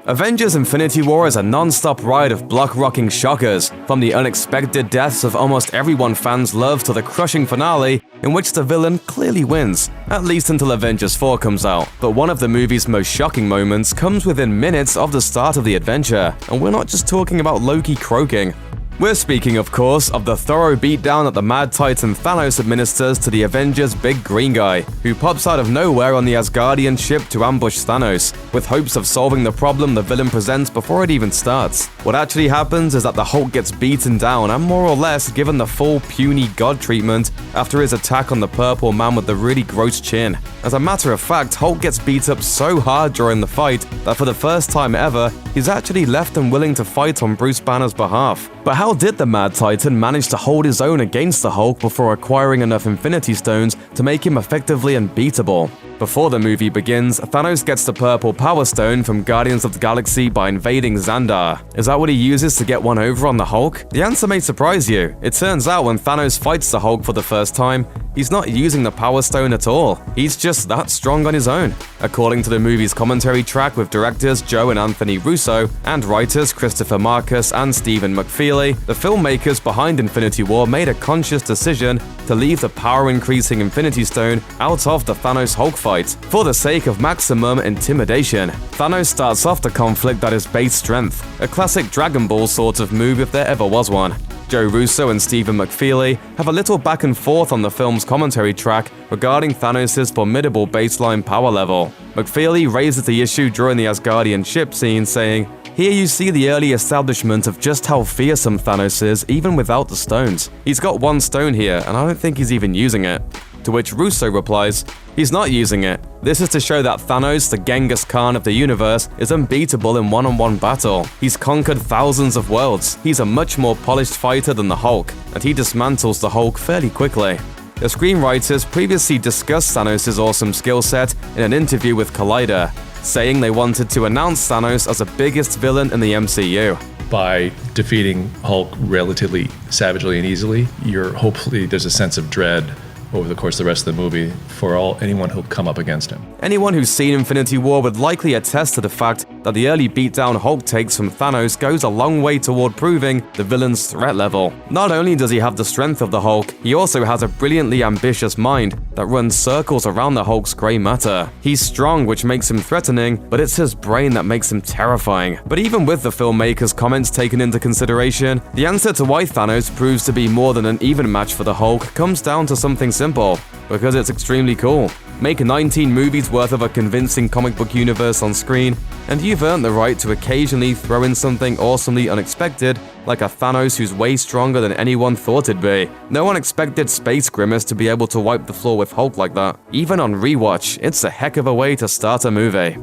Avengers Infinity War is a non-stop ride of block-rocking shockers, from the unexpected deaths of almost everyone fans love to the crushing finale in which the villain clearly wins, at least until Avengers 4 comes out. But one of the movie's most shocking moments comes within minutes of the start of the adventure, and we're not just talking about Loki croaking. We're speaking, of course, of the thorough beatdown that the Mad Titan Thanos administers to the Avengers' big green guy, who pops out of nowhere on the Asgardian ship to ambush Thanos, with hopes of solving the problem the villain presents before it even starts. What actually happens is that the Hulk gets beaten down and more or less given the full puny god treatment after his attack on the purple man with the really gross chin. As a matter of fact, Hulk gets beat up so hard during the fight that for the first time ever, he's actually left unwilling to fight on Bruce Banner's behalf. But how did the Mad Titan manage to hold his own against the Hulk before acquiring enough Infinity Stones to make him effectively unbeatable? Before the movie begins, Thanos gets the Purple Power Stone from Guardians of the Galaxy by invading Xandar. Is that what he uses to get one over on the Hulk? The answer may surprise you. It turns out when Thanos fights the Hulk for the first time, he's not using the Power Stone at all. He's just that strong on his own. According to the movie's commentary track with directors Joe and Anthony Russo and writers Christopher Marcus and Stephen McFeely, the filmmakers behind Infinity War made a conscious decision to leave the power-increasing Infinity Stone out of the Thanos Hulk fight for the sake of maximum intimidation. Thanos starts off the conflict at his base strength, a classic Dragon Ball sort of move if there ever was one. Joe Russo and Stephen McFeely have a little back and forth on the film's commentary track regarding Thanos' formidable baseline power level. McFeely raises the issue during the Asgardian ship scene, saying, "Here you see the early establishment of just how fearsome Thanos is even without the stones. He's got one stone here, and I don't think he's even using it." To which Russo replies, "He's not using it. This is to show that Thanos, the Genghis Khan of the universe, is unbeatable in one-on-one battle. He's conquered thousands of worlds. He's a much more polished fighter than the Hulk, and he dismantles the Hulk fairly quickly." The screenwriters previously discussed Thanos' awesome skill set in an interview with Collider, saying they wanted to announce Thanos as the biggest villain in the MCU. By defeating Hulk relatively savagely and easily, hopefully there's a sense of dread over the course of the rest of the movie for anyone who'll come up against him. Anyone who's seen Infinity War would likely attest to the fact that the early beatdown Hulk takes from Thanos goes a long way toward proving the villain's threat level. Not only does he have the strength of the Hulk, he also has a brilliantly ambitious mind that runs circles around the Hulk's grey matter. He's strong, which makes him threatening, but it's his brain that makes him terrifying. But even with the filmmakers' comments taken into consideration, the answer to why Thanos proves to be more than an even match for the Hulk comes down to something simple: because it's extremely cool. Make 19 movies worth of a convincing comic book universe on screen, and you've earned the right to occasionally throw in something awesomely unexpected, like a Thanos who's way stronger than anyone thought it'd be. No one expected Space Grimace to be able to wipe the floor with Hulk like that. Even on rewatch, it's a heck of a way to start a movie.